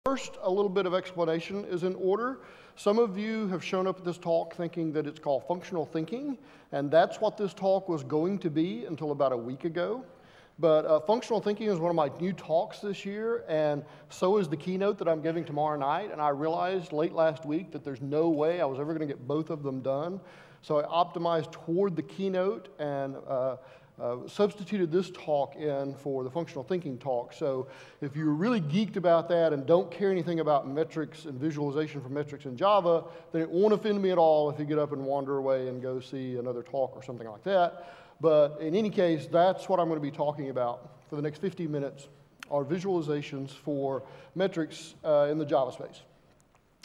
First, a little bit of explanation is in order. Some of you have shown up at this talk thinking that it's called functional thinking, and that's what this talk was going to be until about a week ago. But functional thinking is one of my new talks this year, and so is the keynote that I'm giving tomorrow night. And I realized late last week that there's no way I was ever going to get both of them done. So I optimized toward the keynote and substituted this talk in for the functional thinking talk. So if you're really geeked about that and don't care anything about metrics and visualization for metrics in Java, then it won't offend me at all if you get up and wander away and go see another talk or something like that. But in any case, that's what I'm going to be talking about for the next 15 minutes, are visualizations for metrics in the Java space.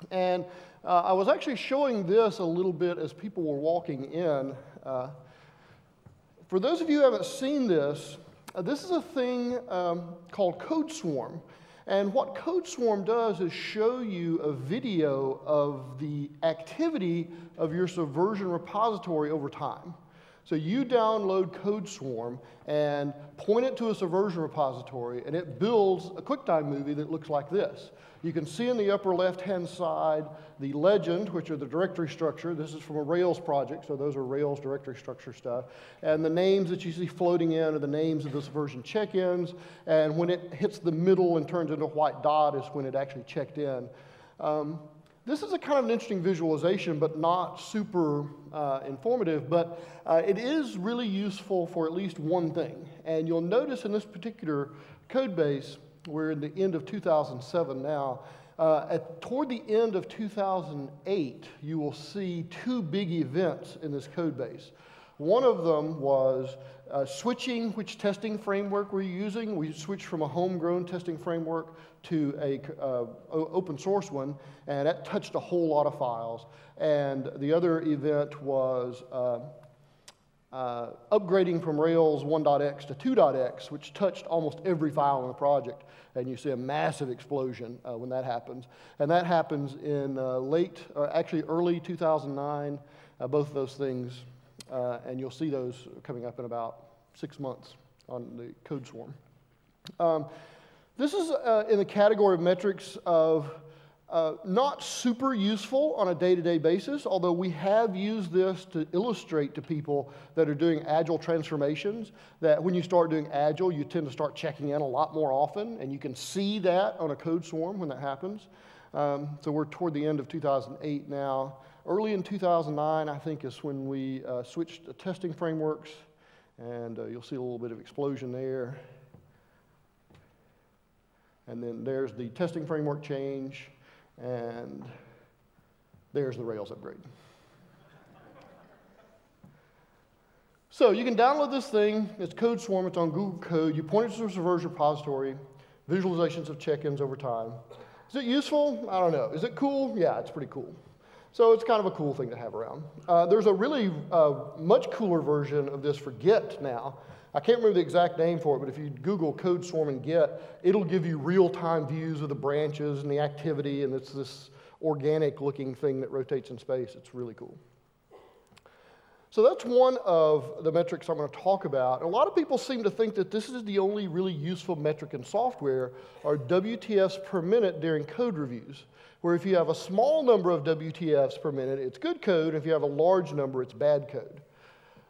And I was actually showing this a little bit as people were walking in. For those of you who haven't seen this, this is a thing called CodeSwarm. And what CodeSwarm does is show you a video of the activity of your Subversion repository over time. So you download CodeSwarm and point it to a Subversion repository, and it builds a QuickTime movie that looks like this. You can see in the upper left-hand side the legend, which are the directory structure. This is from a Rails project, so those are Rails directory structure stuff. And the names that you see floating in are the names of the Subversion check-ins. And when it hits the middle and turns into a white dot is when it actually checked in. This is a kind of an interesting visualization, but not super informative, but it is really useful for at least one thing. And you'll notice in this particular code base, we're in the end of 2007 now. Toward the end of 2008, you will see two big events in this code base. One of them was switching which testing framework we're using. We switched from a homegrown testing framework to a open source one, and that touched a whole lot of files. And the other event was upgrading from Rails 1.x to 2.x, which touched almost every file in the project. And you see a massive explosion when that happens. And that happens in early 2009, both of those things. And you'll see those coming up in about 6 months on the CodeSwarm. This is in the category of metrics of not super useful on a day-to-day basis, although we have used this to illustrate to people that are doing agile transformations, that when you start doing agile, you tend to start checking in a lot more often, and you can see that on a CodeSwarm when that happens. So we're toward the end of 2008 now. Early in 2009, I think, is when we switched to testing frameworks, and you'll see a little bit of explosion there. And then there's the testing framework change, and there's the Rails upgrade. So you can download this thing. It's CodeSwarm. It's on Google Code. You point it to a Subversion repository, visualizations of check-ins over time. Is it useful? I don't know. Is it cool? Yeah, it's pretty cool. So it's kind of a cool thing to have around. There's a really much cooler version of this for Git now. I can't remember the exact name for it, but if you Google CodeSwarm and Git, it'll give you real-time views of the branches and the activity, and it's this organic-looking thing that rotates in space. It's really cool. So that's one of the metrics I'm going to talk about. A lot of people seem to think that this is the only really useful metric in software, are WTFs per minute during code reviews, where if you have a small number of WTFs per minute, it's good code. If you have a large number, it's bad code.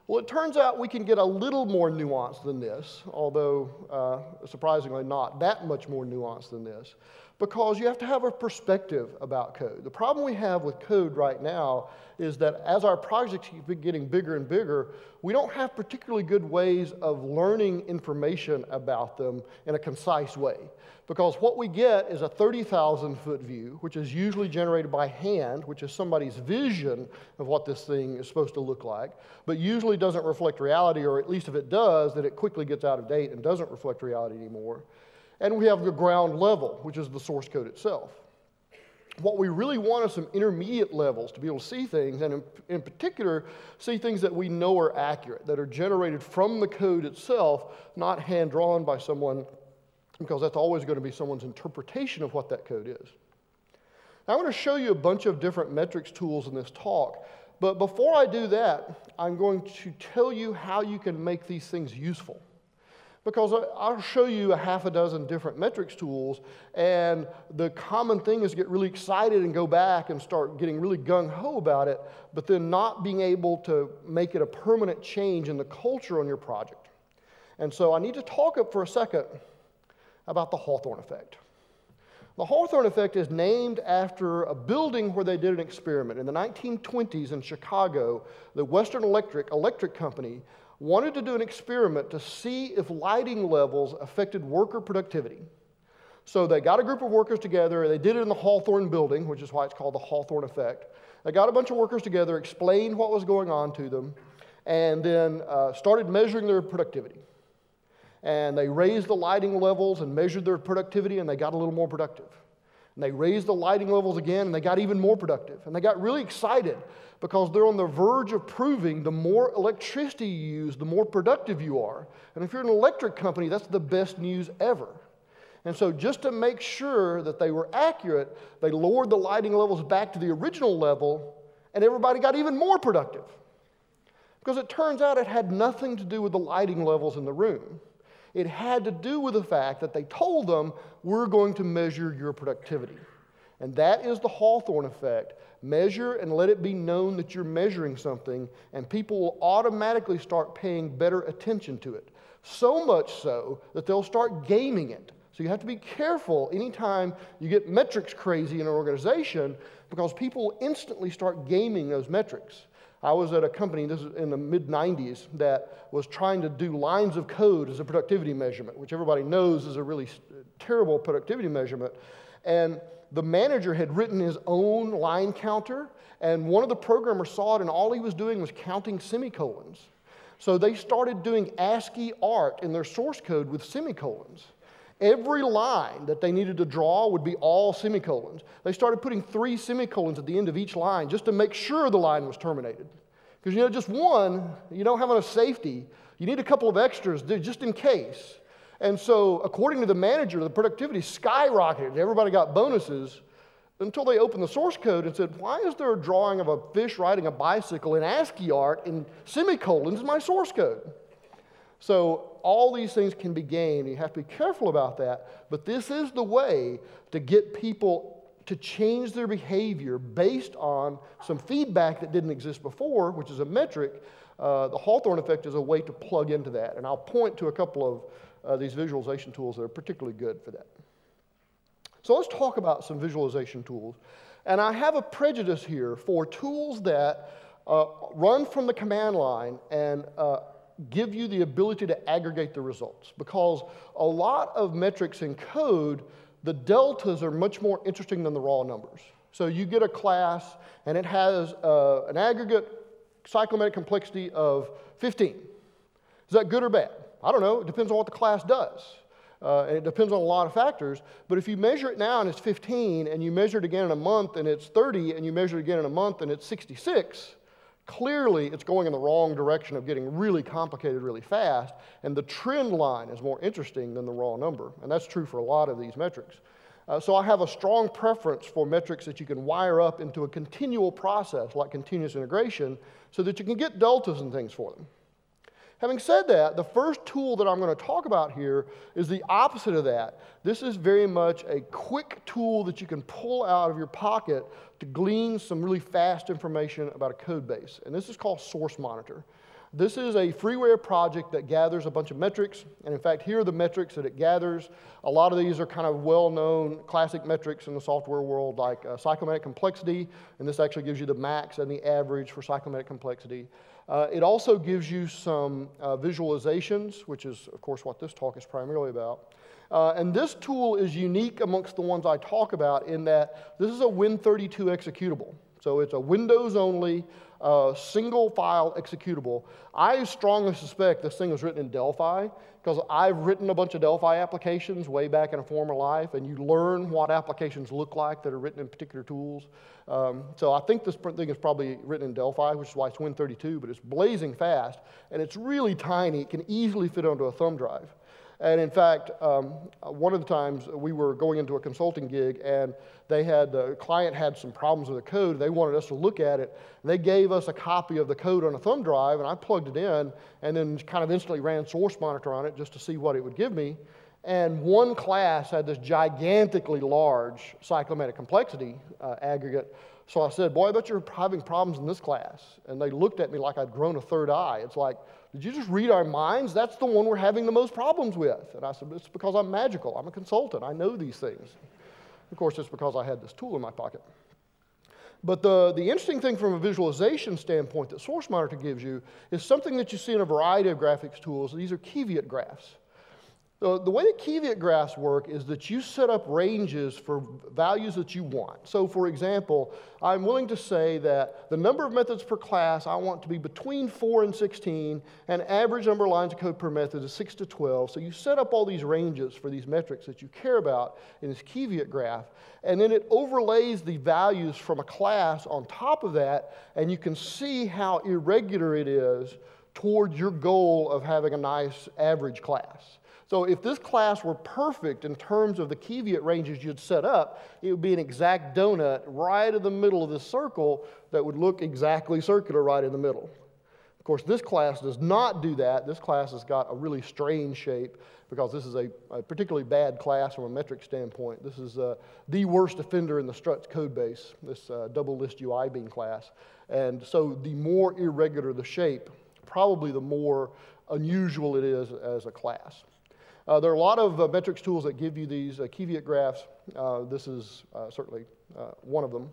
Well, it turns out we can get a little more nuanced than this, although surprisingly not that much more nuanced than this, because you have to have a perspective about code. The problem we have with code right now is that as our projects keep getting bigger and bigger, we don't have particularly good ways of learning information about them in a concise way. Because what we get is a 30,000-foot view, which is usually generated by hand, which is somebody's vision of what this thing is supposed to look like, but usually doesn't reflect reality, or at least if it does, that it quickly gets out of date and doesn't reflect reality anymore. And we have the ground level, which is the source code itself. What we really want is some intermediate levels to be able to see things, and in particular, see things that we know are accurate, that are generated from the code itself, not hand-drawn by someone, because that's always going to be someone's interpretation of what that code is. Now, I'm going to show you a bunch of different metrics tools in this talk, but before I do that, I'm going to tell you how you can make these things useful. Because I'll show you a half a dozen different metrics tools, and the common thing is get really excited and go back and start getting really gung-ho about it, but then not being able to make it a permanent change in the culture on your project. And so I need to talk up for a second about the Hawthorne effect. The Hawthorne effect is named after a building where they did an experiment. In the 1920s in Chicago, the Western Electric Company wanted to do an experiment to see if lighting levels affected worker productivity. So they got a group of workers together, they did it in the Hawthorne building, which is why it's called the Hawthorne effect. They got a bunch of workers together, explained what was going on to them, and then started measuring their productivity. And they raised the lighting levels and measured their productivity, and they got a little more productive. And they raised the lighting levels again, and they got even more productive. And they got really excited because they're on the verge of proving the more electricity you use, the more productive you are. And if you're an electric company, that's the best news ever. And so just to make sure that they were accurate, they lowered the lighting levels back to the original level, and everybody got even more productive. Because it turns out it had nothing to do with the lighting levels in the room. It had to do with the fact that they told them, we're going to measure your productivity. And that is the Hawthorne effect. Measure and let it be known that you're measuring something, and people will automatically start paying better attention to it. So much so that they'll start gaming it. So you have to be careful anytime you get metrics crazy in an organization, because people instantly start gaming those metrics. I was at a company, this is in the mid-90s, that was trying to do lines of code as a productivity measurement, which everybody knows is a really terrible productivity measurement. And the manager had written his own line counter, and one of the programmers saw it, and all he was doing was counting semicolons. So they started doing ASCII art in their source code with semicolons. Every line that they needed to draw would be all semicolons. They started putting 3 semicolons at the end of each line just to make sure the line was terminated. Because, you know, just one, you don't have enough safety. You need a couple of extras just in case. And so, according to the manager, the productivity skyrocketed. Everybody got bonuses until they opened the source code and said, why is there a drawing of a fish riding a bicycle in ASCII art in semicolons in my source code? So all these things can be gained. You have to be careful about that. But this is the way to get people to change their behavior based on some feedback that didn't exist before, which is a metric. The Hawthorne effect is a way to plug into that. And I'll point to a couple of these visualization tools that are particularly good for that. So let's talk about some visualization tools. And I have a prejudice here for tools that run from the command line and give you the ability to aggregate the results. Because a lot of metrics in code, the deltas are much more interesting than the raw numbers. So you get a class, and it has an aggregate cyclomatic complexity of 15. Is that good or bad? I don't know. It depends on what the class does. And it depends on a lot of factors. But if you measure it now and it's 15, and you measure it again in a month and it's 30, and you measure it again in a month and it's 66, clearly it's going in the wrong direction of getting really complicated really fast. And the trend line is more interesting than the raw number. And that's true for a lot of these metrics. So I have a strong preference for metrics that you can wire up into a continual process like continuous integration so that you can get deltas and things for them. Having said that, the first tool that I'm going to talk about here is the opposite of that. This is very much a quick tool that you can pull out of your pocket to glean some really fast information about a code base. And this is called Source Monitor. This is a freeware project that gathers a bunch of metrics. And in fact, here are the metrics that it gathers. A lot of these are kind of well-known classic metrics in the software world, like cyclomatic complexity. And this actually gives you the max and the average for cyclomatic complexity. It also gives you some visualizations, which is, of course, what this talk is primarily about. And this tool is unique amongst the ones I talk about in that this is a Win32 executable. So it's a Windows-only, single-file executable. I strongly suspect this thing was written in Delphi, because I've written a bunch of Delphi applications way back in a former life, and you learn what applications look like that are written in particular tools. So I think this thing is probably written in Delphi, which is why it's Win32, but it's blazing fast, and it's really tiny. It can easily fit onto a thumb drive. And in fact, one of the times we were going into a consulting gig, and the client had some problems with the code. They wanted us to look at it. And they gave us a copy of the code on a thumb drive, and I plugged it in, and then kind of instantly ran source monitor on it just to see what it would give me. And one class had this gigantically large cyclomatic complexity aggregate. So I said, boy, I bet you're having problems in this class. And they looked at me like I'd grown a third eye. It's like, did you just read our minds? That's the one we're having the most problems with. And I said, it's because I'm magical. I'm a consultant. I know these things. Of course, it's because I had this tool in my pocket. But the interesting thing from a visualization standpoint that Source Monitor gives you is something that you see in a variety of graphics tools. These are caveat graphs. The way that caveat graphs work is that you set up ranges for values that you want. So for example, I'm willing to say that the number of methods per class I want to be between 4 and 16, and average number of lines of code per method is 6 to 12. So you set up all these ranges for these metrics that you care about in this caveat graph, and then it overlays the values from a class on top of that, and you can see how irregular it is toward your goal of having a nice average class. So if this class were perfect in terms of the caveat ranges you'd set up, it would be an exact donut right in the middle of this circle that would look exactly circular right in the middle. Of course, this class does not do that. This class has got a really strange shape because this is a particularly bad class from a metric standpoint. This is the worst offender in the Struts code base, this double list UI bean class. And so the more irregular the shape, probably the more unusual it is as a class. There are a lot of metrics tools that give you these caveat graphs. This is certainly one of them.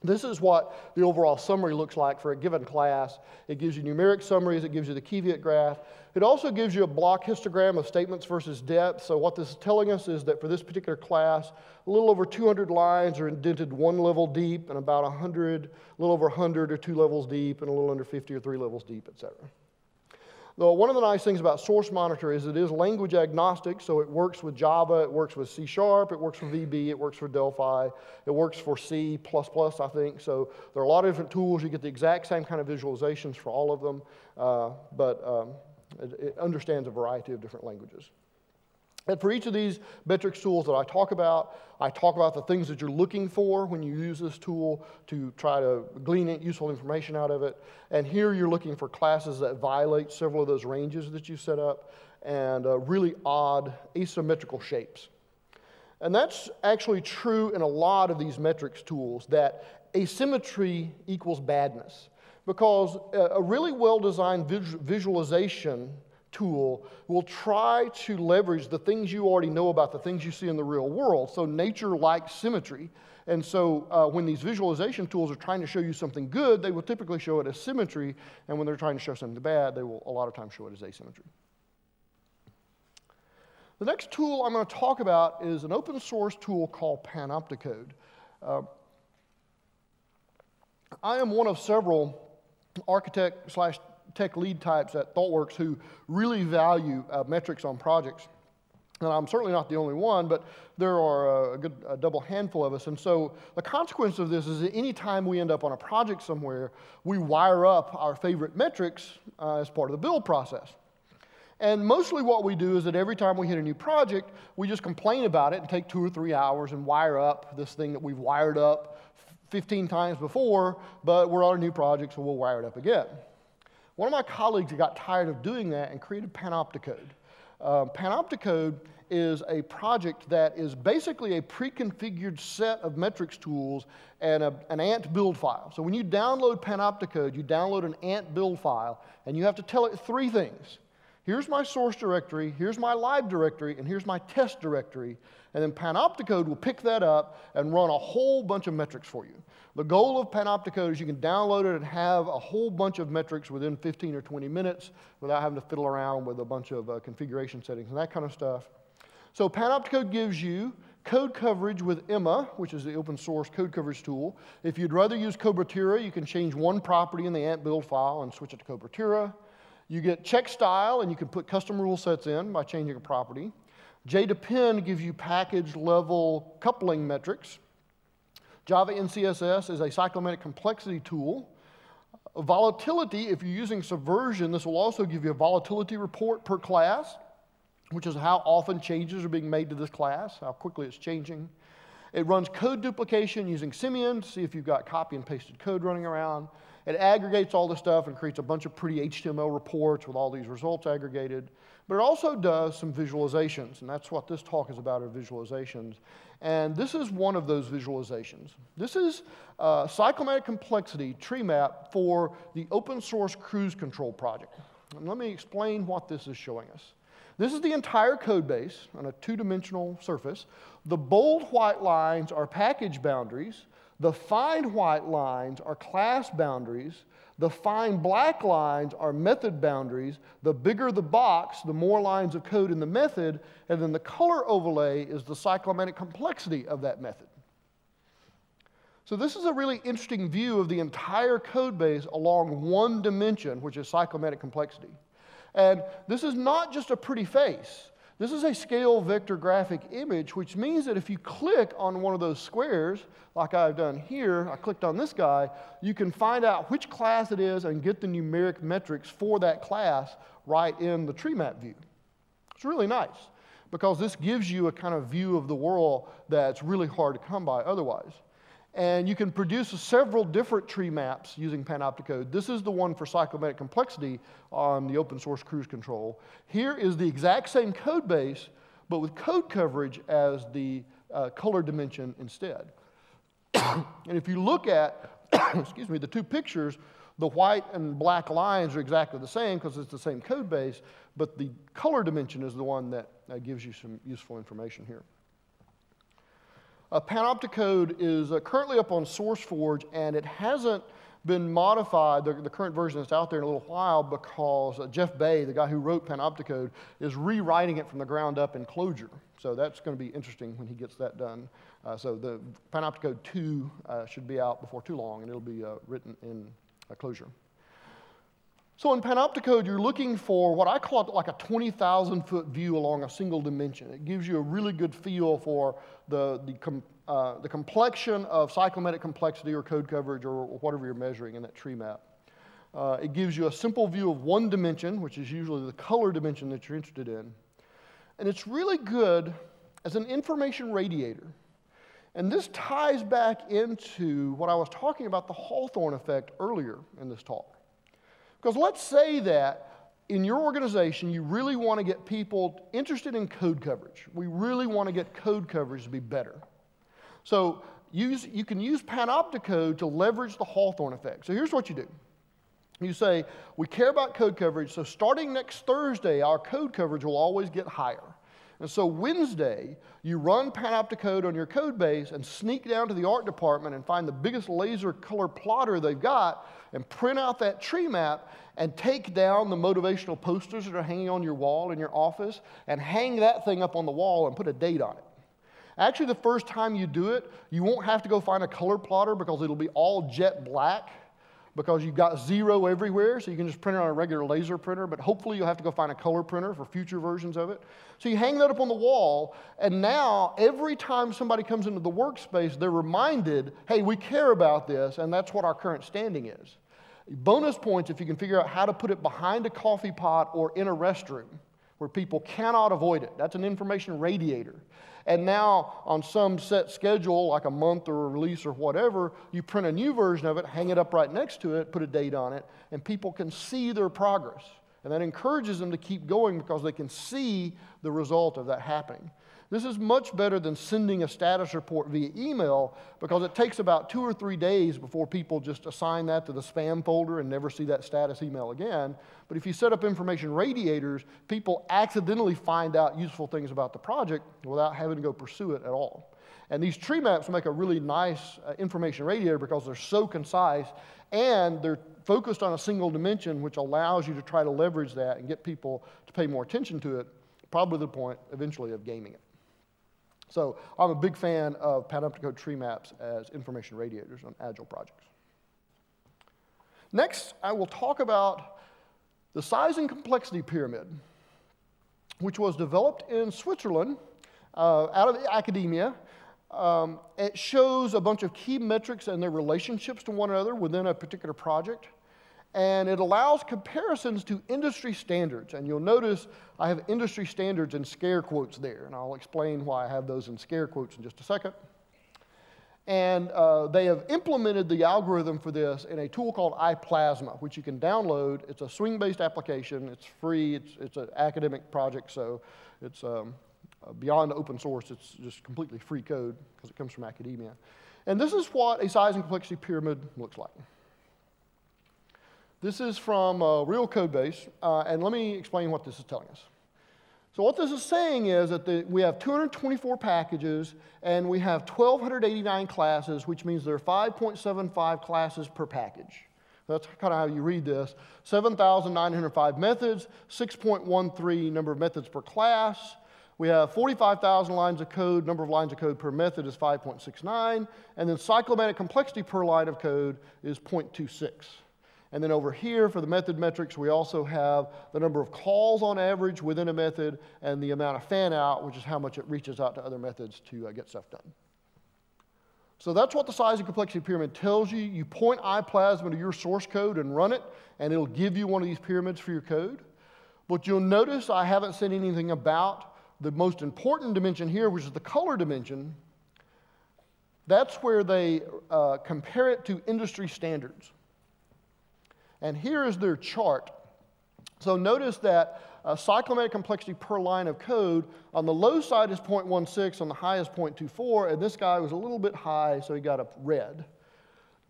This is what the overall summary looks like for a given class. It gives you numeric summaries. It gives you the caveat graph. It also gives you a block histogram of statements versus depth. So what this is telling us is that for this particular class, a little over 200 lines are indented 1 level deep, and about 100, a little over 100 are 2 levels deep, and a little under 50 or 3 levels deep, etc. Though one of the nice things about Source Monitor is it is language agnostic, so it works with Java, it works with C#, it works for VB, it works for Delphi, it works for C++, I think. So there are a lot of different tools. You get the exact same kind of visualizations for all of them, but it understands a variety of different languages. And for each of these metrics tools that I talk about the things that you're looking for when you use this tool to try to glean useful information out of it. And here you're looking for classes that violate several of those ranges that you set up and really odd asymmetrical shapes. And that's actually true in a lot of these metrics tools, that asymmetry equals badness. Because a really well-designed visualization tool will try to leverage the things you already know about the things you see in the real world. So nature likes symmetry. And so when these visualization tools are trying to show you something good, they will typically show it as symmetry. And when they're trying to show something bad, they will a lot of times show it as asymmetry. The next tool I'm going to talk about is an open source tool called panopticode. I am one of several architect/tech lead types at ThoughtWorks who really value metrics on projects. And I'm certainly not the only one, but there are a double handful of us. And so the consequence of this is that any time we end up on a project somewhere, we wire up our favorite metrics as part of the build process. And mostly what we do is that every time we hit a new project, we just complain about it and take 2 or 3 hours and wire up this thing that we've wired up 15 times before, but we're on a new project, so we'll wire it up again. One of my colleagues got tired of doing that and created panopticode. Panopticode is a project that is basically a pre-configured set of metrics tools and an Ant build file. So when you download panopticode, you download an Ant build file, and you have to tell it 3 things. Here's my source directory, here's my live directory, and here's my test directory. And then panopticode will pick that up and run a whole bunch of metrics for you. The goal of panopticode is you can download it and have a whole bunch of metrics within 15 or 20 minutes without having to fiddle around with a bunch of configuration settings and that kind of stuff. So panopticode gives you code coverage with Emma, which is the open source code coverage tool. If you'd rather use Cobratura, you can change one property in the Ant build file and switch it to Cobratura. You get check style, and you can put custom rule sets in by changing a property. JDepend gives you package level coupling metrics. Java NCSS is a cyclomatic complexity tool. Volatility, if you're using Subversion, this will also give you a volatility report per class. which is how often changes are being made to this class, how quickly it's changing. It runs code duplication using Simian to see if you've got copy and pasted code running around. It aggregates all this stuff and creates a bunch of pretty HTML reports with all these results aggregated. But it also does some visualizations, and that's what this talk is about, are visualizations. And this is one of those visualizations. This is a cyclomatic complexity tree map for the open source cruise control project. And let me explain what this is showing us. This is the entire code base on a two-dimensional surface. The bold white lines are package boundaries. The fine white lines are class boundaries. The fine black lines are method boundaries. The bigger the box, the more lines of code in the method, and then the color overlay is the cyclomatic complexity of that method. So this is a really interesting view of the entire code base along one dimension, which is cyclomatic complexity. And this is not just a pretty face. This is a scale vector graphic image, which means that if you click on one of those squares, like I've done here, I clicked on this guy, you can find out which class it is and get the numeric metrics for that class right in the tree map view. It's really nice, because this gives you a kind of view of the world that's really hard to come by otherwise. And you can produce several different tree maps using panopticode. This is the one for cyclomatic complexity on the open source cruise control. Here is the exact same code base, but with code coverage as the color dimension instead. And if you look at, excuse me, the two pictures, the white and black lines are exactly the same because it's the same code base, but the color dimension is the one that gives you some useful information here. Panopticode is currently up on SourceForge, and it hasn't been modified, the current version that's out there in a little while, because Jeff Bay, the guy who wrote Panopticode, is rewriting it from the ground up in Clojure. So that's going to be interesting when he gets that done. So the Panopticode 2 should be out before too long, and it'll be written in Clojure. So in Panopticode, you're looking for what I call like a 20,000-foot view along a single dimension. It gives you a really good feel for the complexion of cyclomatic complexity or code coverage or whatever you're measuring in that tree map. It gives you a simple view of one dimension, which is usually the color dimension that you're interested in. And it's really good as an information radiator. And this ties back into what I was talking about, the Hawthorne effect earlier in this talk. Because let's say that in your organization, you really want to get people interested in code coverage. We really want to get code coverage to be better. So you can use panopticode to leverage the Hawthorne effect. So here's what you do. You say, we care about code coverage, so starting next Thursday, our code coverage will always get higher. And so Wednesday, you run panopticode on your code base and sneak down to the art department and find the biggest laser color plotter they've got and print out that tree map and take down the motivational posters that are hanging on your wall in your office and hang that thing up on the wall and put a date on it. Actually, the first time you do it, you won't have to go find a color plotter because it'll be all jet black, because you've got 0 everywhere, so you can just print it on a regular laser printer, but hopefully you'll have to go find a color printer for future versions of it. So you hang that up on the wall, and now every time somebody comes into the workspace, they're reminded, hey, we care about this, and that's what our current standing is. Bonus points if you can figure out how to put it behind a coffee pot or in a restroom where people cannot avoid it. That's an information radiator. And now, on some set schedule, like a month or a release or whatever, you print a new version of it, hang it up right next to it, put a date on it, and people can see their progress. And that encourages them to keep going because they can see the result of that happening. This is much better than sending a status report via email because it takes about 2 or 3 days before people just assign that to the spam folder and never see that status email again. But if you set up information radiators, people accidentally find out useful things about the project without having to go pursue it at all. And these tree maps make a really nice information radiator because they're so concise and they're focused on a single dimension, which allows you to try to leverage that and get people to pay more attention to it, probably to the point eventually of gaming it. So I'm a big fan of panopticode tree maps as information radiators on Agile projects. Next, I will talk about the size and complexity pyramid, which was developed in Switzerland out of academia. It shows a bunch of key metrics and their relationships to one another within a particular project. And it allows comparisons to industry standards. And you'll notice I have industry standards in scare quotes there. And I'll explain why I have those in scare quotes in just a second. And they have implemented the algorithm for this in a tool called iPlasma, which you can download. It's a swing-based application. It's free. It's an academic project, so it's beyond open source. It's just completely free code because it comes from academia. And this is what a size and complexity pyramid looks like. This is from a real code base, and let me explain what this is telling us. So what this is saying is that we have 224 packages, and we have 1,289 classes, which means there are 5.75 classes per package. That's kind of how you read this. 7,905 methods, 6.13 number of methods per class. We have 45,000 lines of code. Number of lines of code per method is 5.69. And then cyclomatic complexity per line of code is 0.26. And then over here, for the method metrics, we also have the number of calls on average within a method and the amount of fan out, which is how much it reaches out to other methods to get stuff done. So that's what the size and complexity pyramid tells you. You point iPlasma to your source code and run it, and it'll give you one of these pyramids for your code. But you'll notice I haven't said anything about the most important dimension here, which is the color dimension. That's where they compare it to industry standards. And here is their chart. So notice that cyclomatic complexity per line of code, on the low side is 0.16, on the high is 0.24, and this guy was a little bit high, so he got a red.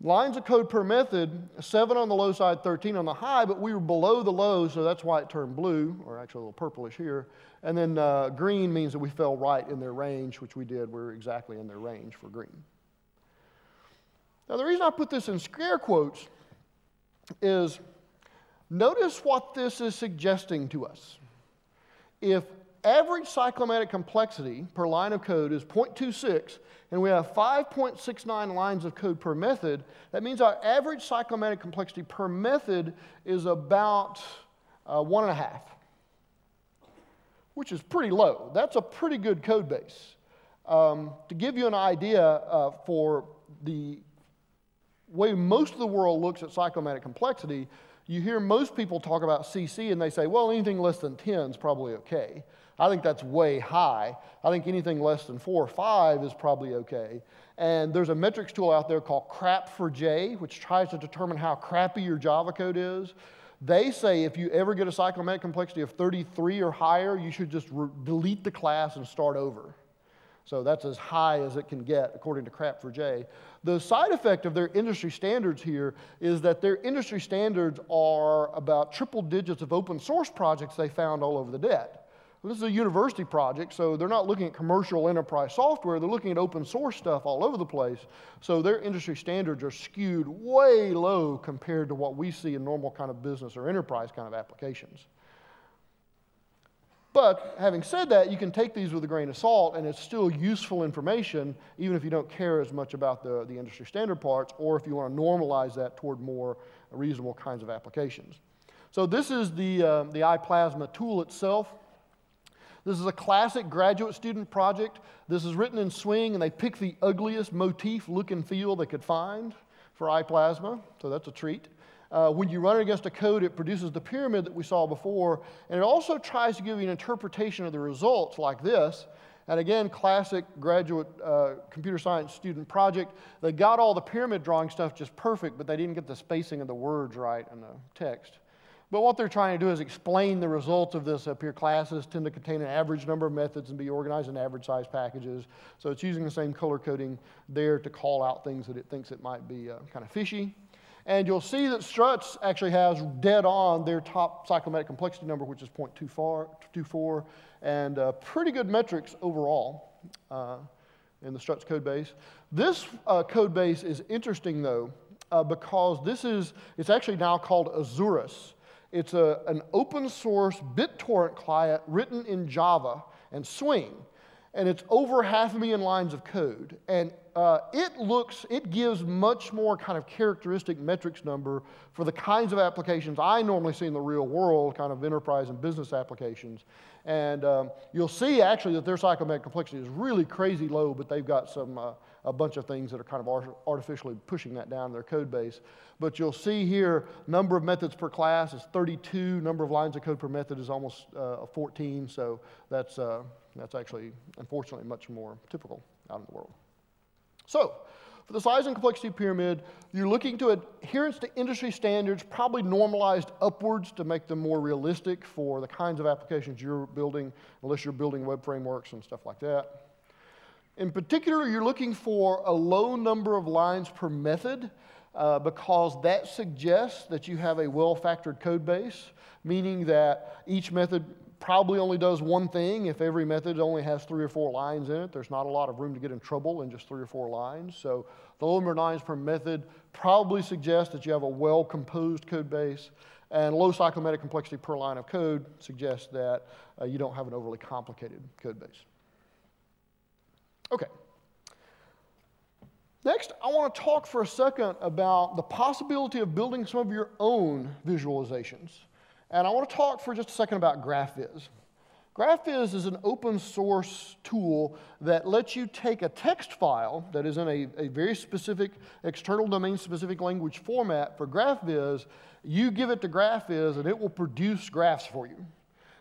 Lines of code per method, 7 on the low side, 13 on the high, but we were below the low, so that's why it turned blue, or actually a little purplish here. And then green means that we fell right in their range, which we did. We were exactly in their range for green. Now the reason I put this in scare quotes is notice what this is suggesting to us. If average cyclomatic complexity per line of code is 0.26, and we have 5.69 lines of code per method, that means our average cyclomatic complexity per method is about 1.5, which is pretty low. That's a pretty good code base. To give you an idea for the way most of the world looks at cyclomatic complexity, you hear most people talk about CC and they say, well, anything less than 10 is probably okay. I think that's way high. I think anything less than 4 or 5 is probably okay. And there's a metrics tool out there called crap4j, which tries to determine how crappy your Java code is. They say if you ever get a cyclomatic complexity of 33 or higher, you should just delete the class and start over. So that's as high as it can get, according to crap4j. The side effect of their industry standards here is that their industry standards are about triple digits of open source projects they found all over the net. Well, this is a university project, so they're not looking at commercial enterprise software. They're looking at open source stuff all over the place. So their industry standards are skewed way low compared to what we see in normal kind of business or enterprise kind of applications. But having said that, you can take these with a grain of salt, and it's still useful information, even if you don't care as much about the industry standard parts, or if you want to normalize that toward more reasonable kinds of applications. So this is the iPlasma tool itself. This is a classic graduate student project. This is written in Swing, and they picked the ugliest motif, look, and feel they could find for iPlasma, so that's a treat. When you run it against a code, it produces the pyramid that we saw before, and it also tries to give you an interpretation of the results like this. And again, classic graduate computer science student project. They got all the pyramid drawing stuff just perfect, but they didn't get the spacing of the words right in the text. But what they're trying to do is explain the results of this up here. Classes tend to contain an average number of methods and be organized in average size packages. So it's using the same color coding there to call out things that it thinks it might be kind of fishy. And you'll see that Struts actually has dead on their top cyclomatic complexity number, which is 0.24, and pretty good metrics overall in the Struts code base. This code base is interesting, though, because it's actually now called Azureus. It's an open source BitTorrent client written in Java and Swing. And it's over 500,000 lines of code. And it gives much more kind of characteristic metrics number for the kinds of applications I normally see in the real world, kind of enterprise and business applications. And you'll see actually that their cyclomatic complexity is really crazy low, but they've got some a bunch of things that are kind of artificially pushing that down in their code base. But you'll see here, number of methods per class is 32, number of lines of code per method is almost 14, so that's actually, unfortunately, much more typical out in the world. So, for the size and complexity pyramid, you're looking to adherence to industry standards, probably normalized upwards to make them more realistic for the kinds of applications you're building, unless you're building web frameworks and stuff like that. In particular, you're looking for a low number of lines per method because that suggests that you have a well-factored code base, meaning that each method probably only does one thing. If every method only has 3 or 4 lines in it, there's not a lot of room to get in trouble in just 3 or 4 lines. So the low number of lines per method probably suggests that you have a well-composed code base, and low cyclomatic complexity per line of code suggests that you don't have an overly complicated code base. Okay. Next, I want to talk for a second about the possibility of building some of your own visualizations. And I want to talk for just a second about GraphViz. GraphViz is an open source tool that lets you take a text file that is in a very specific external domain specific language format for GraphViz. You give it to GraphViz and it will produce graphs for you.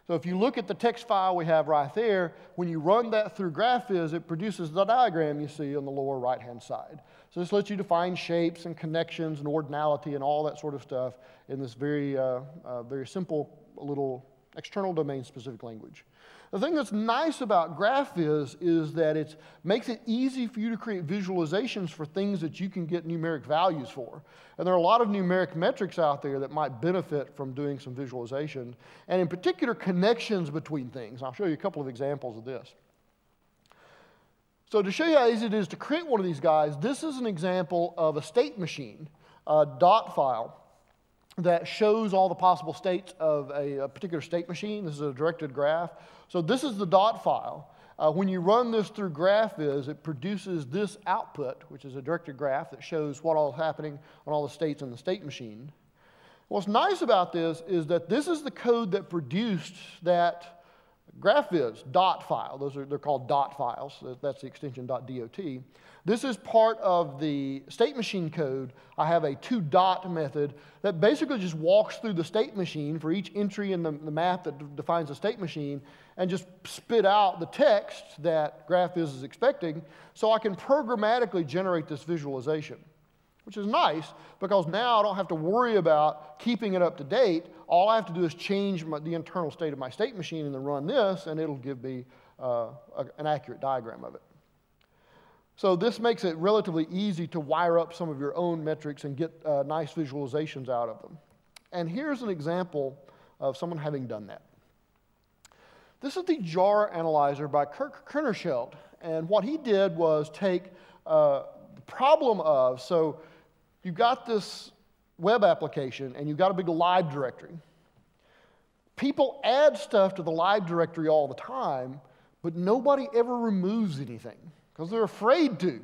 So if you look at the text file we have right there, when you run that through GraphViz, it produces the diagram you see on the lower right-hand side. So this lets you define shapes and connections and ordinality and all that sort of stuff in this very simple little external domain-specific language. The thing that's nice about GraphViz is that it makes it easy for you to create visualizations for things that you can get numeric values for. And there are a lot of numeric metrics out there that might benefit from doing some visualization, and in particular, connections between things. I'll show you a couple of examples of this. So to show you how easy it is to create one of these guys, this is an example of a state machine, a dot file, that shows all the possible states of a particular state machine. This is a directed graph. So this is the dot file. When you run this through GraphViz, it produces this output, which is a directed graph that shows what all is happening on all the states in the state machine. What's nice about this is that this is the code that produced that GraphViz dot file. They're called dot files. That's the extension .dot. This is part of the state machine code. I have a toDot method that basically just walks through the state machine for each entry in the map that defines the state machine and just spit out the text that GraphViz is expecting so I can programmatically generate this visualization, which is nice because now I don't have to worry about keeping it up to date. All I have to do is change the internal state of my state machine and then run this, and it'll give me an accurate diagram of it. So this makes it relatively easy to wire up some of your own metrics and get nice visualizations out of them. And here's an example of someone having done that. This is the jar analyzer by Kirk Kernerscheld. And what he did was take the problem of, so you've got this web application and you've got a big live directory. People add stuff to the live directory all the time, but nobody ever removes anything because they're afraid to.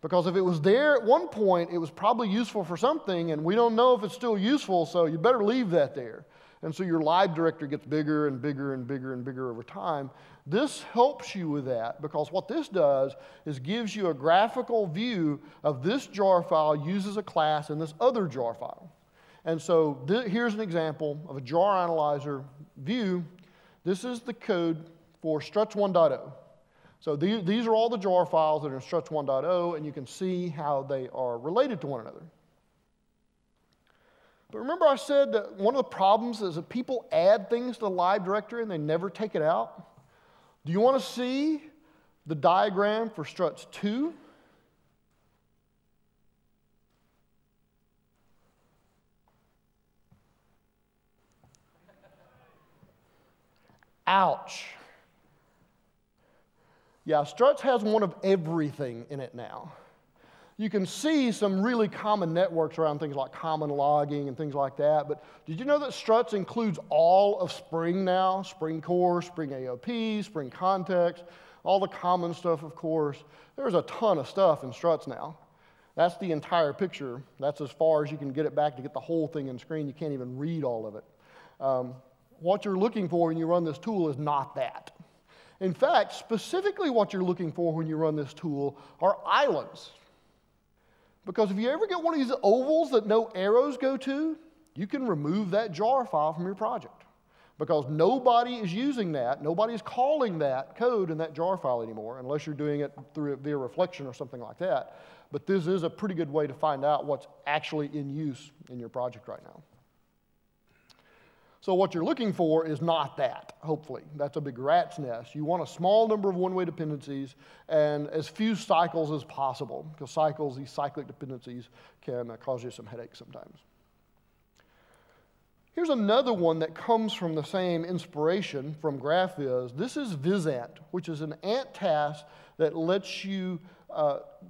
Because if it was there at one point, it was probably useful for something, and we don't know if it's still useful, so you better leave that there. And so your live directory gets bigger and bigger and bigger and bigger over time. This helps you with that because what this does is gives you a graphical view of this jar file uses a class in this other jar file. And so here's an example of a jar analyzer view. This is the code for Struts 1.0. So these are all the jar files that are in Struts 1.0, and you can see how they are related to one another. But remember I said that one of the problems is that people add things to the live directory and they never take it out? Do you want to see the diagram for Struts 2? Ouch. Yeah, Struts has one of everything in it now. You can see some really common networks around things like common logging and things like that, but did you know that Struts includes all of Spring now? Spring Core, Spring AOP, Spring Context, all the common stuff, of course. There's a ton of stuff in Struts now. That's the entire picture. That's as far as you can get it back to get the whole thing in screen. You can't even read all of it. What you're looking for when you run this tool is not that. In fact, specifically what you're looking for when you run this tool are islands. Because if you ever get one of these ovals that no arrows go to, you can remove that jar file from your project. Because nobody is using that, nobody is calling that code in that jar file anymore, unless you're doing it via reflection or something like that. But this is a pretty good way to find out what's actually in use in your project right now. So what you're looking for is not that, hopefully. That's a big rat's nest. You want a small number of one-way dependencies and as few cycles as possible, because cycles, these cyclic dependencies, can cause you some headaches sometimes. Here's another one that comes from the same inspiration from GraphViz. This is VizAnt, which is an ant task that lets you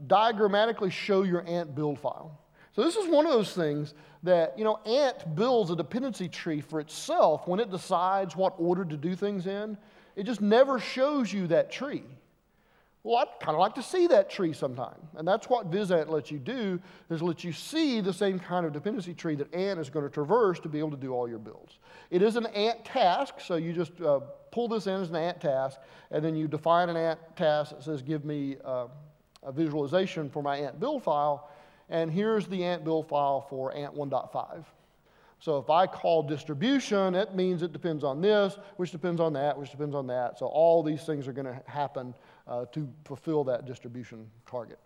diagrammatically show your ant build file. So this is one of those things that, ant builds a dependency tree for itself when it decides what order to do things in. It just never shows you that tree. Well, I'd kind of like to see that tree sometime. And that's what VizAnt lets you do, is let you see the same kind of dependency tree that ant is going to traverse to be able to do all your builds. It is an ant task, so you just pull this in as an ant task, and then you define an ant task that says, give me a visualization for my ant build file. And here's the ant build file for ant 1.5. So if I call distribution, it means it depends on this, which depends on that, which depends on that. So all these things are going to happen to fulfill that distribution target.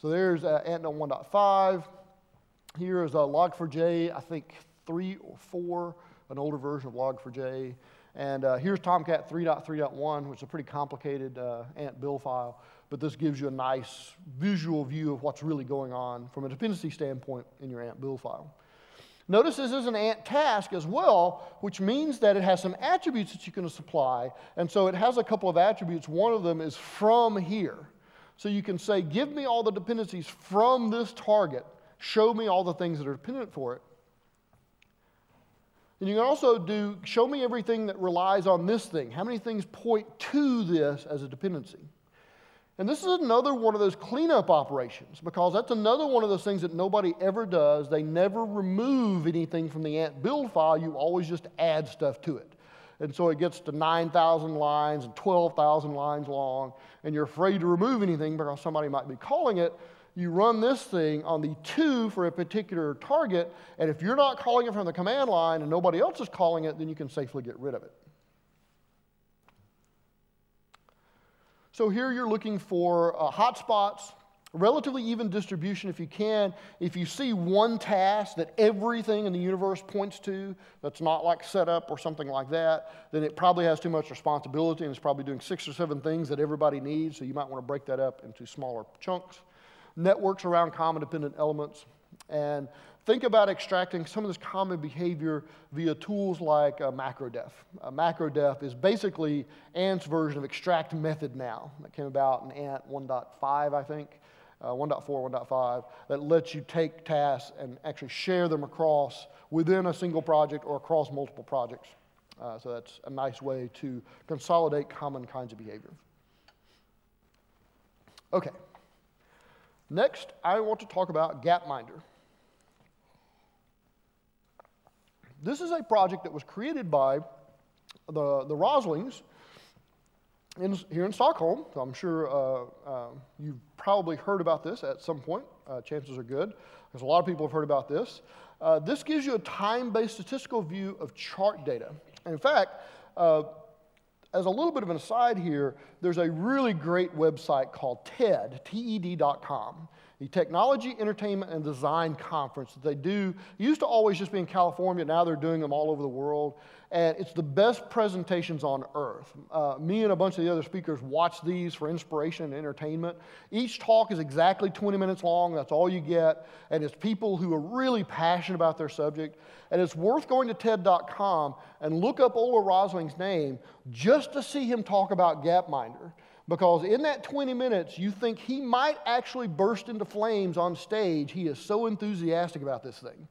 So there's ant 1.5. Here is log4j, I think 3 or 4, an older version of log4j. And here's tomcat 3.3.1, which is a pretty complicated ant build file. But this gives you a nice visual view of what's really going on from a dependency standpoint in your ant build file. Notice this is an ant task as well, which means that it has some attributes that you can supply. And so it has a couple of attributes. One of them is from here. So you can say, give me all the dependencies from this target. Show me all the things that are dependent for it. And you can also do, show me everything that relies on this thing. How many things point to this as a dependency? And this is another one of those cleanup operations, because that's another one of those things that nobody ever does. They never remove anything from the ant build file. You always just add stuff to it. And so it gets to 9,000 lines and 12,000 lines long, and you're afraid to remove anything because somebody might be calling it. You run this thing on the to for a particular target, and if you're not calling it from the command line and nobody else is calling it, then you can safely get rid of it. So here you're looking for hotspots, relatively even distribution if you can. If you see one task that everything in the universe points to, that's not like setup or something like that, then it probably has too much responsibility and it's probably doing 6 or 7 things that everybody needs, so you might want to break that up into smaller chunks. Networks around common dependent elements, and think about extracting some of this common behavior via tools like macrodef. Macrodef is basically Ant's version of extract method now. That came about in Ant 1.5, I think, 1.4, 1.5, that lets you take tasks and actually share them across within a single project or across multiple projects. So that's a nice way to consolidate common kinds of behavior. Okay. Next, I want to talk about Gapminder. This is a project that was created by the Roslings here in Stockholm. So I'm sure you've probably heard about this at some point. Chances are good, because a lot of people have heard about this. This gives you a time-based statistical view of chart data. And in fact, as a little bit of an aside here, there's a really great website called TED, TED.com, the Technology, Entertainment, and Design Conference that they do. It used to always just be in California. Now they're doing them all over the world. And it's the best presentations on earth. Me and a bunch of the other speakers watch these for inspiration and entertainment. Each talk is exactly 20 minutes long. That's all you get. And it's people who are really passionate about their subject. And it's worth going to TED.com and look up Ola Rosling's name just to see him talk about Gapminder. Because in that 20 minutes, you think he might actually burst into flames on stage. He is so enthusiastic about this thing.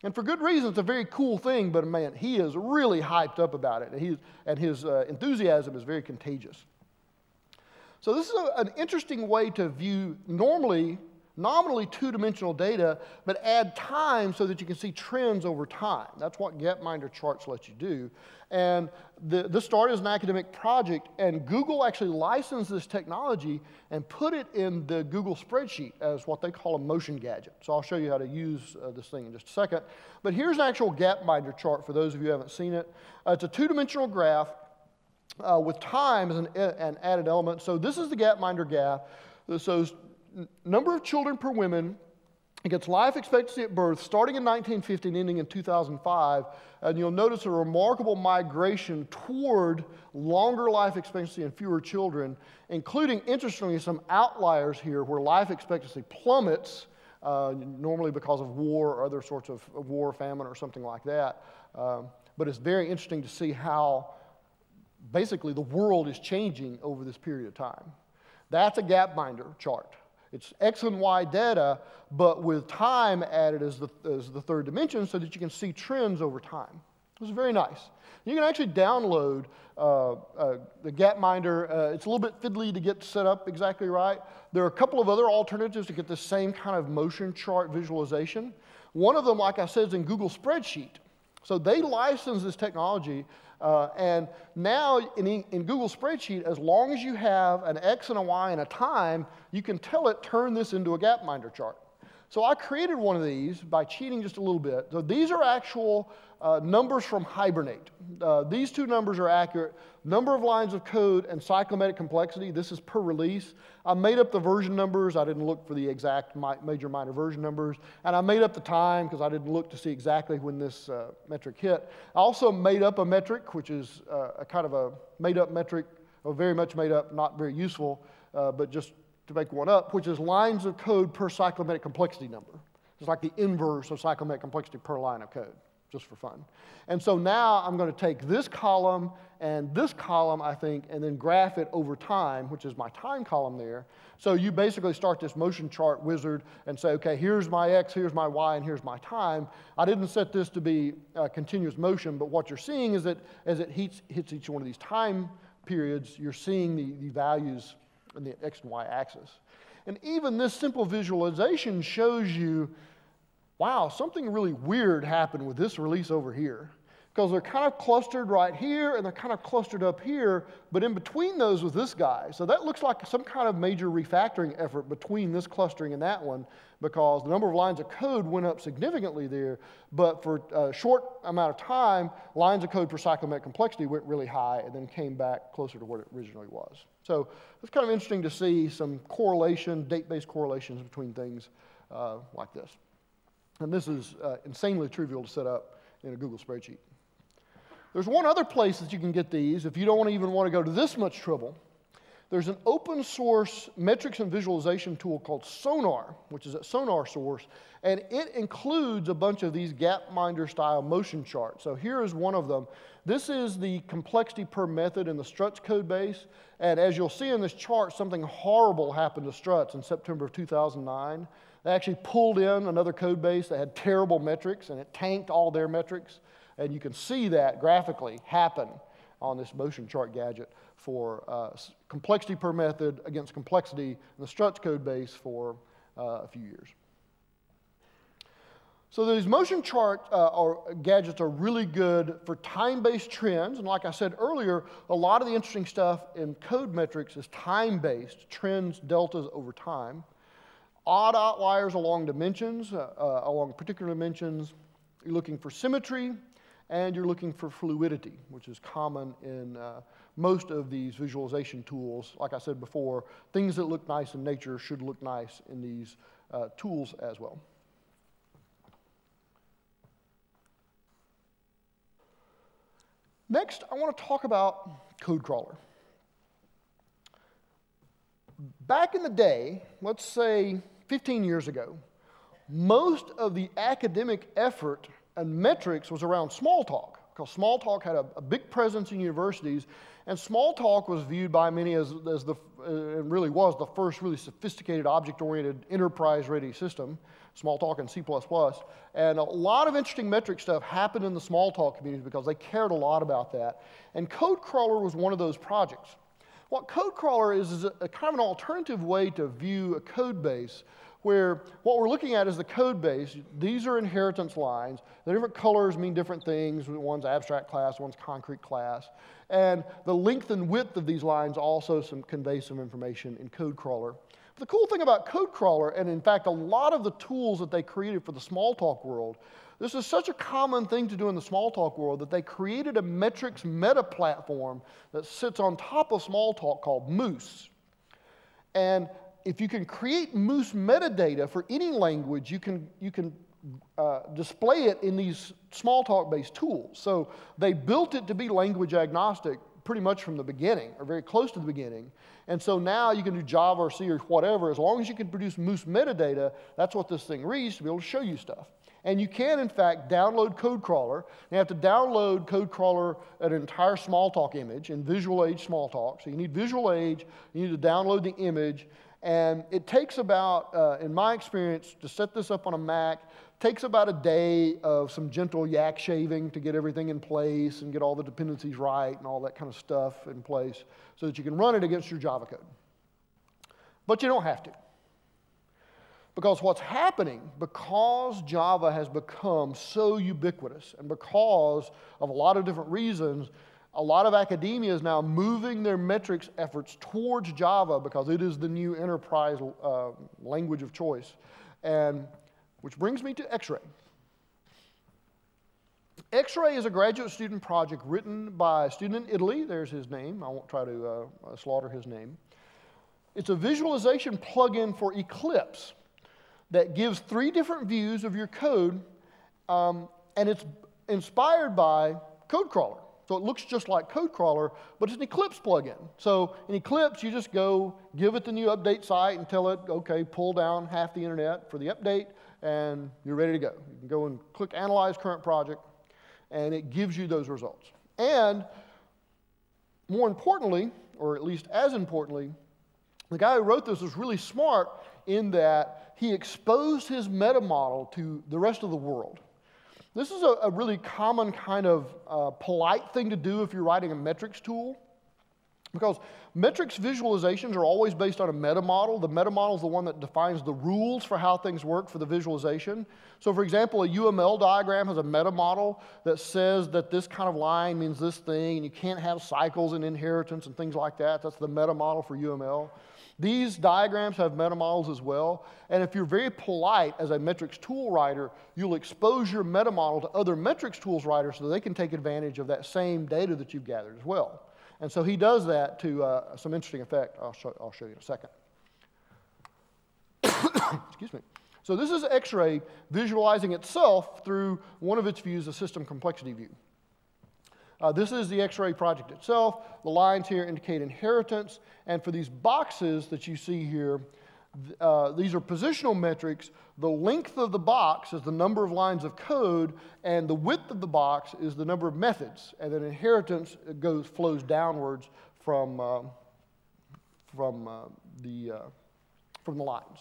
And for good reason. It's a very cool thing, but man, he is really hyped up about it. And his enthusiasm is very contagious. So this is an interesting way to view. Normally, nominally two-dimensional data, but add time so that you can see trends over time. That's what Gapminder charts let you do. And this started as an academic project, and Google actually licensed this technology and put it in the Google spreadsheet as what they call a motion gadget. So I'll show you how to use this thing in just a second. But here's an actual Gapminder chart for those of you who haven't seen it. It's a two-dimensional graph with time as an added element. So this is the Gapminder graph. So number of children per woman against life expectancy at birth, starting in 1950 and ending in 2005, and you'll notice a remarkable migration toward longer life expectancy and fewer children, including, interestingly, some outliers here where life expectancy plummets, normally because of war or other sorts of war, famine, or something like that. But it's very interesting to see how basically the world is changing over this period of time. That's a Gapminder chart. It's X and Y data, but with time added as the third dimension so that you can see trends over time. This is very nice. You can actually download the Gapminder. It's a little bit fiddly to get set up exactly right. There are a couple of other alternatives to get the same kind of motion chart visualization. One of them, like I said, is in Google Spreadsheet. So they license this technology, and now in Google Spreadsheet, as long as you have an X and a Y and a time, you can tell it, turn this into a Gapminder chart. So I created one of these by cheating just a little bit. So these are actual numbers from Hibernate. These two numbers are accurate. Number of lines of code and cyclomatic complexity, this is per release. I made up the version numbers. I didn't look for the exact major minor version numbers. And I made up the time because I didn't look to see exactly when this metric hit. I also made up a metric, which is a kind of a made up metric, or very much made up, not very useful, but just to make one up, which is lines of code per cyclomatic complexity number. It's like the inverse of cyclomatic complexity per line of code, just for fun. And so now I'm going to take this column and this column, I think, and then graph it over time, which is my time column there. So you basically start this motion chart wizard and say, okay, here's my X, here's my Y, and here's my time. I didn't set this to be continuous motion, but what you're seeing is that as it hits each one of these time periods, you're seeing the values in the X and Y axis. And even this simple visualization shows you, wow, something really weird happened with this release over here. Because they're kind of clustered right here, and they're kind of clustered up here, but in between those was this guy. So that looks like some kind of major refactoring effort between this clustering and that one, because the number of lines of code went up significantly there, but for a short amount of time, lines of code per cyclomatic complexity went really high and then came back closer to what it originally was. So it's kind of interesting to see some correlation, date-based correlations between things like this. And this is insanely trivial to set up in a Google spreadsheet. There's one other place that you can get these if you don't even want to go to this much trouble. There's an open source metrics and visualization tool called Sonar, which is at Sonar Source, and it includes a bunch of these Gapminder style motion charts. So here is one of them. This is the complexity per method in the Struts code base, and as you'll see in this chart, something horrible happened to Struts in September of 2009. They actually pulled in another code base that had terrible metrics, and it tanked all their metrics. And you can see that graphically happen on this motion chart gadget for complexity per method against complexity in the Struts code base for a few years. So these motion chart gadgets are really good for time-based trends. And like I said earlier, a lot of the interesting stuff in code metrics is time-based, trends, deltas over time. Odd outliers along dimensions, along particular dimensions. You're looking for symmetry, and you're looking for fluidity, which is common in most of these visualization tools. Like I said before, things that look nice in nature should look nice in these tools as well. Next, I want to talk about CodeCrawler. Back in the day, let's say 15 years ago, most of the academic effort and metrics was around Smalltalk, because Smalltalk had a big presence in universities, and Smalltalk was viewed by many as it really was the first really sophisticated object-oriented enterprise-ready system, Smalltalk and C++. And a lot of interesting metric stuff happened in the Smalltalk community because they cared a lot about that. And CodeCrawler was one of those projects. What CodeCrawler is a kind of an alternative way to view a code base where what we're looking at is the code base. These are inheritance lines. The different colors mean different things. One's abstract class, one's concrete class. And the length and width of these lines also convey some information in CodeCrawler. But the cool thing about CodeCrawler, and in fact a lot of the tools that they created for the Smalltalk world, this is such a common thing to do in the Smalltalk world that they created a metrics meta platform that sits on top of Smalltalk called Moose. And if you can create Moose metadata for any language, you can display it in these Smalltalk-based tools. So they built it to be language agnostic pretty much from the beginning, or very close to the beginning. And so now you can do Java or C or whatever. As long as you can produce Moose metadata, that's what this thing reads to be able to show you stuff. And you can, in fact, download CodeCrawler. You have to download CodeCrawler an entire Smalltalk image in Visual Age Smalltalk. So you need Visual Age, you need to download the image, and it takes about, in my experience, to set this up on a Mac, takes about a day of some gentle yak shaving to get everything in place and get all the dependencies right and all that kind of stuff in place so that you can run it against your Java code. But you don't have to. Because what's happening, because Java has become so ubiquitous and because of a lot of different reasons, a lot of academia is now moving their metrics efforts towards Java because it is the new enterprise language of choice. And which brings me to X-Ray. X-Ray is a graduate student project written by a student in Italy. There's his name. I won't try to slaughter his name. It's a visualization plugin for Eclipse that gives 3 different views of your code, and it's inspired by CodeCrawler. So it looks just like CodeCrawler, but it's an Eclipse plugin. So in Eclipse, you just go give it the new update site and tell it, okay, pull down half the internet for the update, and you're ready to go. You can go and click Analyze Current Project, and it gives you those results. And more importantly, or at least as importantly, the guy who wrote this was really smart in that he exposed his meta model to the rest of the world. This is a really common kind of polite thing to do if you're writing a metrics tool, because metrics visualizations are always based on a meta model. The meta model is the one that defines the rules for how things work for the visualization. So for example, a UML diagram has a meta model that says that this kind of line means this thing, and you can't have cycles and inheritance and things like that. That's the meta model for UML. These diagrams have meta models as well, and if you're very polite as a metrics tool writer, you'll expose your meta model to other metrics tools writers so they can take advantage of that same data that you've gathered as well. And so he does that to some interesting effect. I'll show you in a second. Excuse me. So this is X-Ray visualizing itself through one of its views, the system complexity view. This is the X-Ray project itself. The lines here indicate inheritance. And for these boxes that you see here, these are positional metrics. The length of the box is the number of lines of code, and the width of the box is the number of methods. And then inheritance flows downwards from the lines.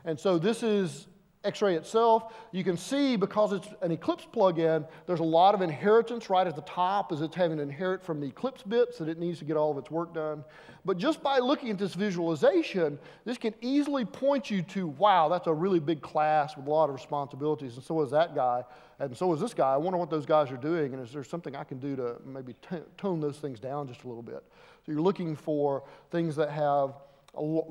And so this is X-Ray itself. You can see, because it's an Eclipse plugin, there's a lot of inheritance right at the top as it's having to inherit from the Eclipse bits that it needs to get all of its work done. But just by looking at this visualization, this can easily point you to, wow, that's a really big class with a lot of responsibilities, and so is that guy, and so is this guy. I wonder what those guys are doing, and is there something I can do to maybe tone those things down just a little bit? So you're looking for things that have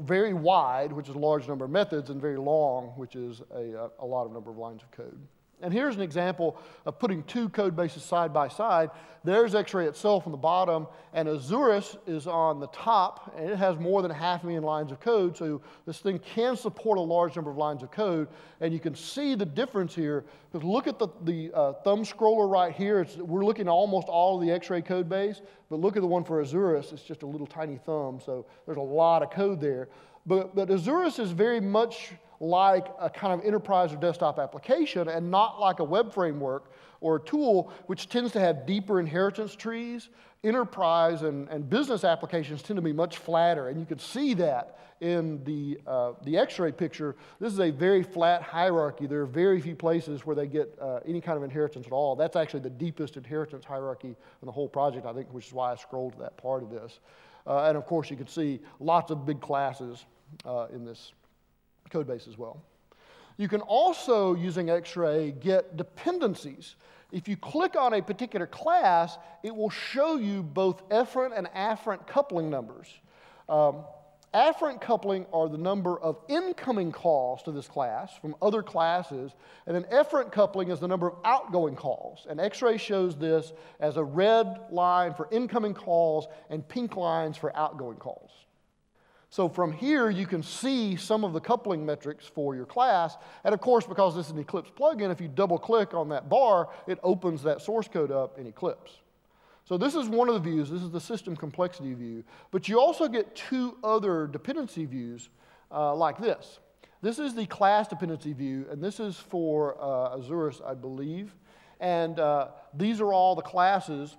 very wide, which is a large number of methods, and very long, which is a lot of number of lines of code. And here's an example of putting 2 code bases side by side. There's X-Ray itself on the bottom, and Azureus is on the top, and it has more than 500,000 lines of code, so this thing can support a large number of lines of code, and you can see the difference here. Because look at the thumb scroller right here. We're looking at almost all of the X-Ray code base, but look at the one for Azureus. It's just a little tiny thumb, so there's a lot of code there. But Azureus is very much like a kind of enterprise or desktop application, and not like a web framework or a tool, which tends to have deeper inheritance trees. Enterprise and business applications tend to be much flatter, and you can see that in the X-Ray picture. This is a very flat hierarchy. There are very few places where they get any kind of inheritance at all. That's actually the deepest inheritance hierarchy in the whole project, I think, which is why I scrolled to that part of this. And of course, you can see lots of big classes in this code base as well. You can also, using X-ray, get dependencies. If you click on a particular class, it will show you both efferent and afferent coupling numbers. Afferent coupling are the number of incoming calls to this class from other classes, and then efferent coupling is the number of outgoing calls. And X-ray shows this as a red line for incoming calls and pink lines for outgoing calls. So from here, you can see some of the coupling metrics for your class. And of course, because this is an Eclipse plugin, if you double-click on that bar, it opens that source code up in Eclipse. So this is one of the views. This is the system complexity view. But you also get two other dependency views like this. This is the class dependency view, and this is for Azureus, I believe. And these are all the classes.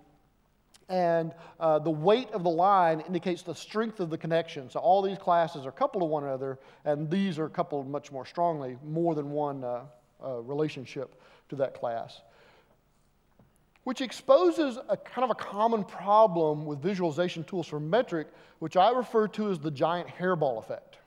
And the weight of the line indicates the strength of the connection. So all these classes are coupled to one another, and these are coupled much more strongly, more than one relationship to that class, which exposes a kind of a common problem with visualization tools for metric, which I refer to as the giant hairball effect.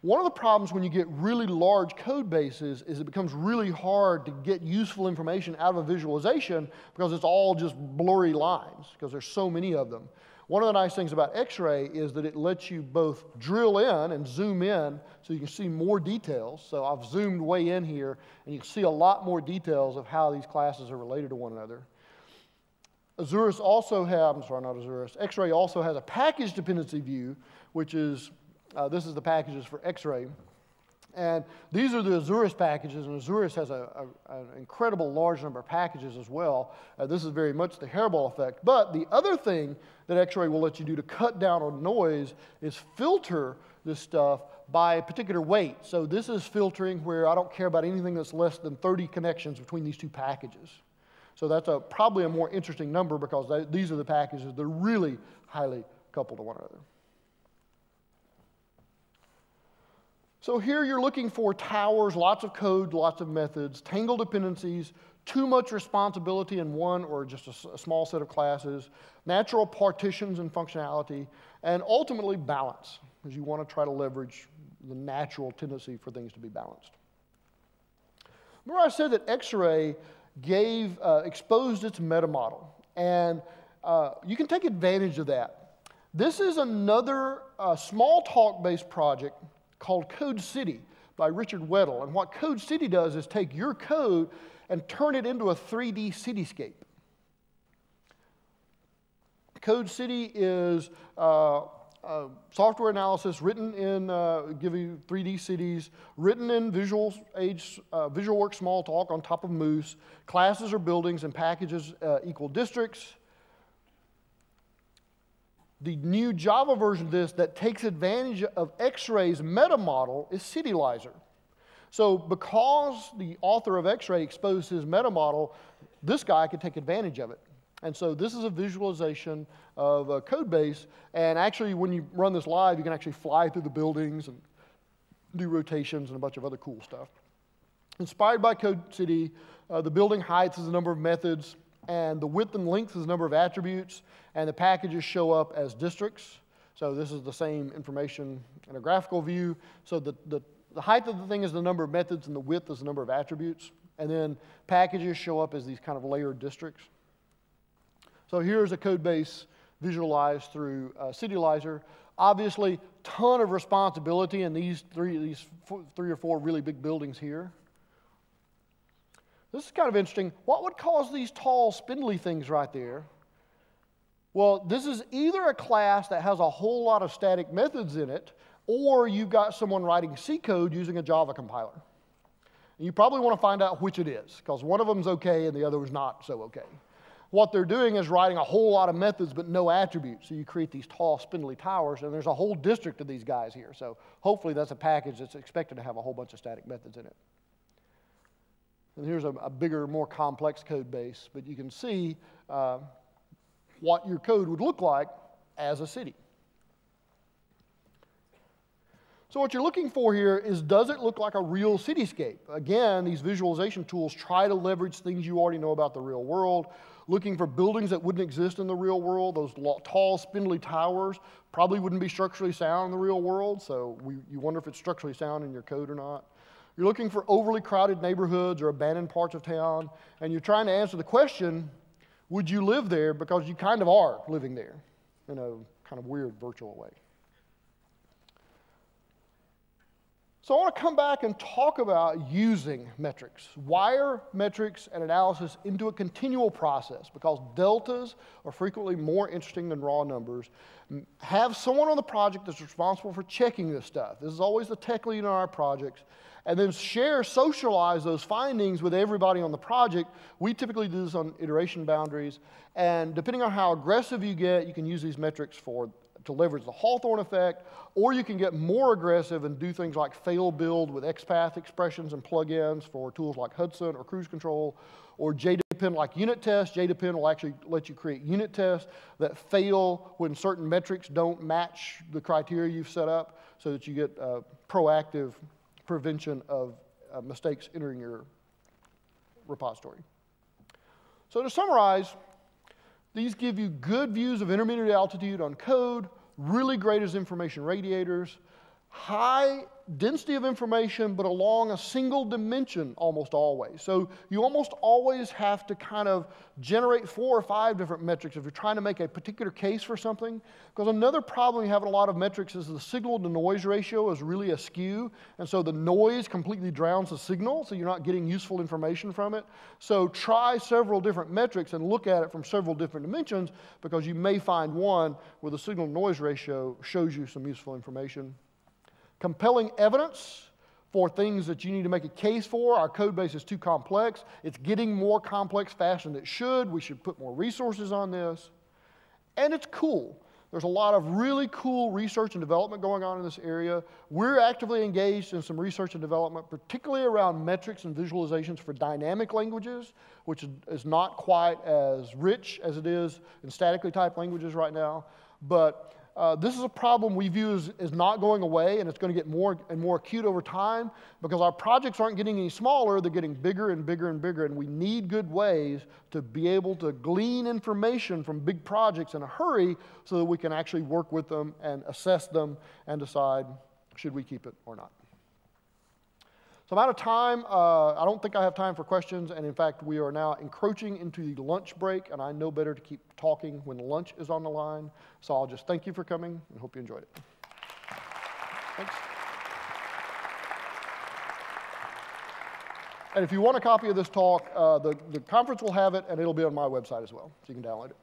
One of the problems when you get really large code bases is it becomes really hard to get useful information out of a visualization because it's all just blurry lines because there's so many of them. One of the nice things about X-ray is that it lets you both drill in and zoom in so you can see more details. So I've zoomed way in here, and you can see a lot more details of how these classes are related to one another. Azureus also has, I'm sorry, not Azureus, X-ray also has a package dependency view, which is, this is the packages for X-ray. And these are the Azureus packages, and Azureus has an incredible large number of packages as well. This is very much the hairball effect. But the other thing that X-ray will let you do to cut down on noise is filter this stuff by a particular weight. So this is filtering where I don't care about anything that's less than 30 connections between these two packages. So that's probably a more interesting number because these are the packages that are really highly coupled to one another. So here you're looking for towers, lots of code, lots of methods, tangled dependencies, too much responsibility in one or just a small set of classes, natural partitions and functionality, and ultimately balance, because you want to try to leverage the natural tendency for things to be balanced. Remember I said that X-ray exposed its meta model, and you can take advantage of that. This is another small talk-based project called CodeCity by Richard Weddle. And what CodeCity does is take your code and turn it into a 3D cityscape. CodeCity is software analysis written in, give you 3D cities, written in VisualWorks Smalltalk on top of Moose. Classes are buildings and packages equal districts. The new Java version of this that takes advantage of X-ray's meta model is Citylyzer. So because the author of X-ray exposed his meta model, this guy could take advantage of it. And so this is a visualization of a code base. And actually, when you run this live, you can actually fly through the buildings and do rotations and a bunch of other cool stuff. Inspired by CodeCity, the building height is the number of methods, and the width and length is the number of attributes, and the packages show up as districts. So this is the same information in a graphical view. So the height of the thing is the number of methods, and the width is the number of attributes. And then packages show up as these kind of layered districts. So here's a code base visualized through Citylyzer. Obviously, ton of responsibility in these three or four really big buildings here. This is kind of interesting. What would cause these tall, spindly things right there? Well, this is either a class that has a whole lot of static methods in it, or you've got someone writing C code using a Java compiler. And you probably want to find out which it is, because one of them is okay and the other is not so okay. What they're doing is writing a whole lot of methods but no attributes. So you create these tall, spindly towers, and there's a whole district of these guys here. So hopefully that's a package that's expected to have a whole bunch of static methods in it. And here's a bigger, more complex code base, but you can see what your code would look like as a city. So what you're looking for here is, does it look like a real cityscape? Again, these visualization tools try to leverage things you already know about the real world. looking for buildings that wouldn't exist in the real world. Those tall, spindly towers probably wouldn't be structurally sound in the real world, so you wonder if it's structurally sound in your code or not. You're looking for overly crowded neighborhoods or abandoned parts of town, and you're trying to answer the question, would you live there, because you kind of are living there in a kind of weird virtual way. So I want to come back and talk about using metrics. Wire metrics and analysis into a continual process, because deltas are frequently more interesting than raw numbers. Have someone on the project that's responsible for checking this stuff. This is always the tech lead in our projects. And then socialize those findings with everybody on the project. We typically do this on iteration boundaries. And depending on how aggressive you get, you can use these metrics to leverage the Hawthorne effect, or you can get more aggressive and do things like fail build with XPath expressions and plugins for tools like Hudson or Cruise Control, or JDepend like unit tests. JDepend will actually let you create unit tests that fail when certain metrics don't match the criteria you've set up, so that you get proactive prevention of mistakes entering your repository. So to summarize, these give you good views of intermediate altitude on code, really great as information radiators, high density of information, but along a single dimension almost always. So you almost always have to kind of generate 4 or 5 different metrics if you're trying to make a particular case for something. Because another problem you have in a lot of metrics is the signal to noise ratio is really askew, and so the noise completely drowns the signal, so you're not getting useful information from it. So try several different metrics and look at it from several different dimensions, because you may find one where the signal to noise ratio shows you some useful information. Compelling evidence for things that you need to make a case for. Our code base is too complex. It's getting more complex faster than it should. We should put more resources on this. And it's cool. There's a lot of really cool research and development going on in this area. We're actively engaged in some research and development, particularly around metrics and visualizations for dynamic languages, which is not quite as rich as it is in statically typed languages right now. But this is a problem we view as not going away, and it's going to get more and more acute over time, because our projects aren't getting any smaller, they're getting bigger and bigger and bigger, and we need good ways to be able to glean information from big projects in a hurry so that we can actually work with them and assess them and decide, should we keep it or not. So I'm out of time. I don't think I have time for questions, and in fact, we are now encroaching into the lunch break, and I know better to keep talking when lunch is on the line. So I'll just thank you for coming, and hope you enjoyed it. Thanks. And if you want a copy of this talk, the conference will have it, and it'll be on my website as well, so you can download it.